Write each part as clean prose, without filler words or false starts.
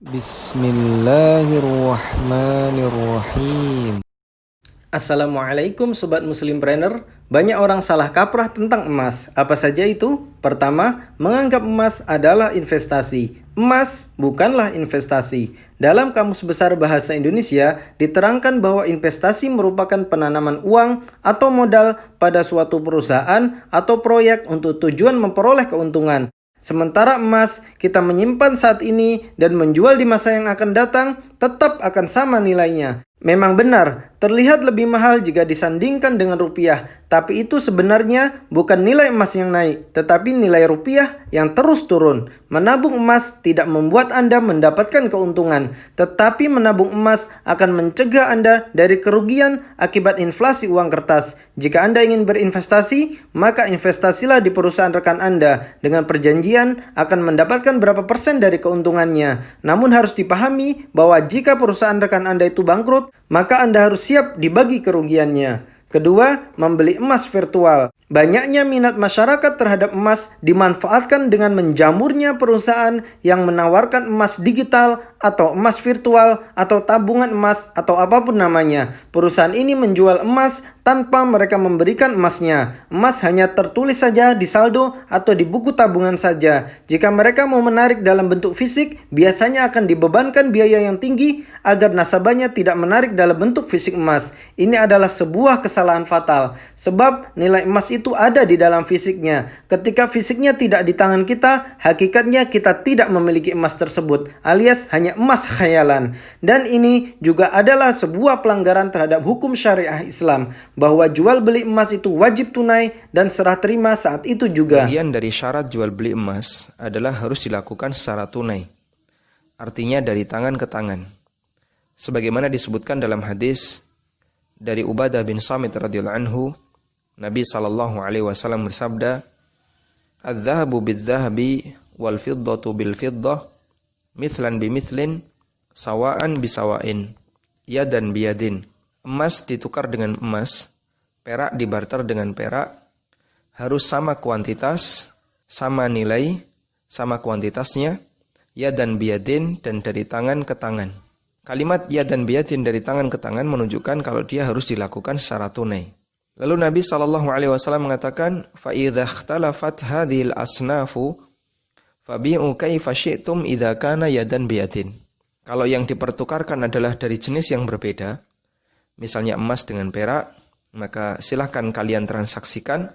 Bismillahirrahmanirrahim. Assalamualaikum Sobat Muslimpreneur. Banyak orang salah kaprah tentang emas. Apa saja itu? Pertama, menganggap emas adalah investasi. Emas bukanlah investasi. Dalam Kamus Besar Bahasa Indonesia, diterangkan bahwa investasi merupakan penanaman uang atau modal pada suatu perusahaan atau proyek untuk tujuan memperoleh keuntungan. Sementara emas kita menyimpan saat ini dan menjual di masa yang akan datang tetap akan sama nilainya. Memang benar, terlihat lebih mahal jika disandingkan dengan rupiah. Tapi itu sebenarnya bukan nilai emas yang naik, tetapi nilai rupiah yang terus turun. Menabung emas tidak membuat Anda mendapatkan keuntungan, tetapi menabung emas akan mencegah Anda dari kerugian akibat inflasi uang kertas. Jika Anda ingin berinvestasi, maka investasilah di perusahaan rekan Anda dengan perjanjian akan mendapatkan berapa persen dari keuntungannya. Namun harus dipahami bahwa jika perusahaan rekan Anda itu bangkrut, maka Anda harus siap dibagi kerugiannya. Kedua, membeli emas virtual. Banyaknya minat masyarakat terhadap emas dimanfaatkan dengan menjamurnya perusahaan yang menawarkan emas digital atau emas virtual atau tabungan emas atau apapun namanya. Perusahaan ini menjual emas tanpa mereka memberikan emasnya. Emas hanya tertulis saja di saldo atau di buku tabungan saja. Jika mereka mau menarik dalam bentuk fisik, biasanya akan dibebankan biaya yang tinggi agar nasabahnya tidak menarik dalam bentuk fisik emas. Ini adalah sebuah kesalahan fatal, sebab nilai emas itu ada di dalam fisiknya. Ketika fisiknya tidak di tangan kita, hakikatnya kita tidak memiliki emas tersebut, alias hanya emas khayalan. Dan ini juga adalah sebuah pelanggaran terhadap hukum syariah Islam, bahwa jual beli emas itu wajib tunai dan serah terima saat itu juga. Bagian dari syarat jual beli emas adalah harus dilakukan secara tunai, artinya dari tangan ke tangan. Sebagaimana disebutkan dalam hadis dari Ubadah bin Samit radhiyallahu anhu, Nabi SAW bersabda, "Adz-dzahabu bidz-dzahabi wal fiddatu bil fiddah, mithlan bi mithlin, sawaan bi sawain, yadan bi yadin." Emas ditukar dengan emas, perak dibarter dengan perak, harus sama kuantitas, sama nilai, sama kuantitasnya, yadan bi yadin, dan dari tangan ke tangan. Kalimat yadan bi yadin, dari tangan ke tangan, menunjukkan kalau dia harus dilakukan secara tunai. Lalu Nabi SAW mengatakan, فَإِذَا اخْتَلَفَتْ هَذِهِ الْأَصْنَافُ فَبِيعُوا كَيْفَ شِئْتُمْ إِذَا كَانَ يَدًا بِيَدٍ. Kalau yang dipertukarkan adalah dari jenis yang berbeda, misalnya emas dengan perak, maka silahkan kalian transaksikan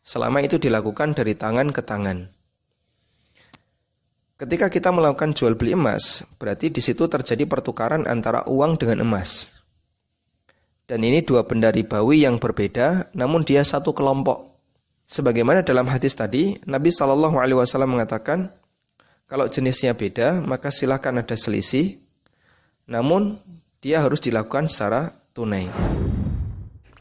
selama itu dilakukan dari tangan ke tangan. Ketika kita melakukan jual beli emas, berarti di situ terjadi pertukaran antara uang dengan emas. Dan ini dua benda ribawi yang berbeda, namun dia satu kelompok. Sebagaimana dalam hadis tadi, Nabi SAW mengatakan, kalau jenisnya beda, maka silakan ada selisih, namun dia harus dilakukan secara tunai.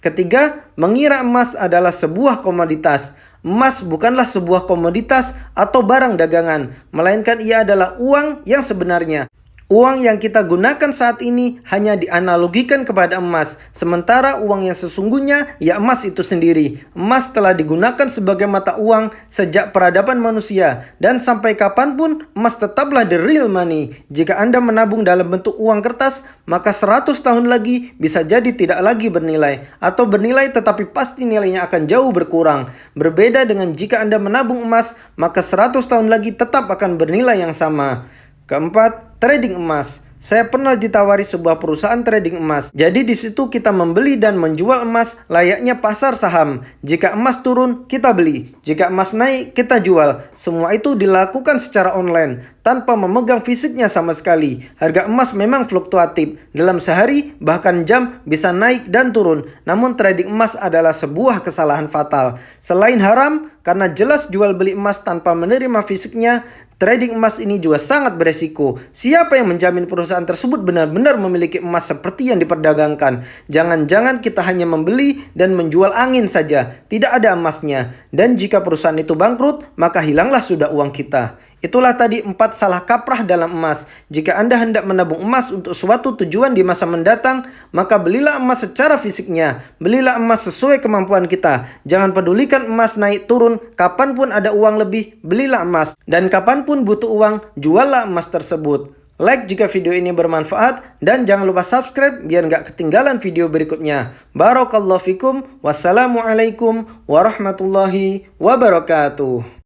Ketiga, mengira emas adalah sebuah komoditas. Emas bukanlah sebuah komoditas atau barang dagangan, melainkan ia adalah uang yang sebenarnya. Uang yang kita gunakan saat ini hanya dianalogikan kepada emas, sementara uang yang sesungguhnya ya emas itu sendiri. Emas telah digunakan sebagai mata uang sejak peradaban manusia, dan sampai kapanpun emas tetaplah the real money. Jika Anda menabung dalam bentuk uang kertas, maka 100 tahun lagi bisa jadi tidak lagi bernilai, atau bernilai tetapi pasti nilainya akan jauh berkurang. Berbeda dengan jika Anda menabung emas, maka 100 tahun lagi tetap akan bernilai yang sama. Keempat, trading emas. Saya pernah ditawari sebuah perusahaan trading emas. Jadi di situ kita membeli dan menjual emas layaknya pasar saham. Jika emas turun, kita beli. Jika emas naik, kita jual. Semua itu dilakukan secara online, tanpa memegang fisiknya sama sekali. Harga emas memang fluktuatif. Dalam sehari, bahkan jam, bisa naik dan turun. Namun trading emas adalah sebuah kesalahan fatal. Selain haram, karena jelas jual beli emas tanpa menerima fisiknya, trading emas ini juga sangat beresiko. Siapa yang menjamin perusahaan tersebut benar-benar memiliki emas seperti yang diperdagangkan? Jangan-jangan kita hanya membeli dan menjual angin saja, tidak ada emasnya. Dan jika perusahaan itu bangkrut, maka hilanglah sudah uang kita. Itulah tadi 4 salah kaprah dalam emas. Jika Anda hendak menabung emas untuk suatu tujuan di masa mendatang, maka belilah emas secara fisiknya. Belilah emas sesuai kemampuan kita. Jangan pedulikan emas naik turun, kapanpun ada uang lebih, belilah emas. Dan kapanpun butuh uang, juallah emas tersebut. Like jika video ini bermanfaat, dan jangan lupa subscribe biar nggak ketinggalan video berikutnya. Barakallahu fikum, wassalamualaikum warahmatullahi wabarakatuh.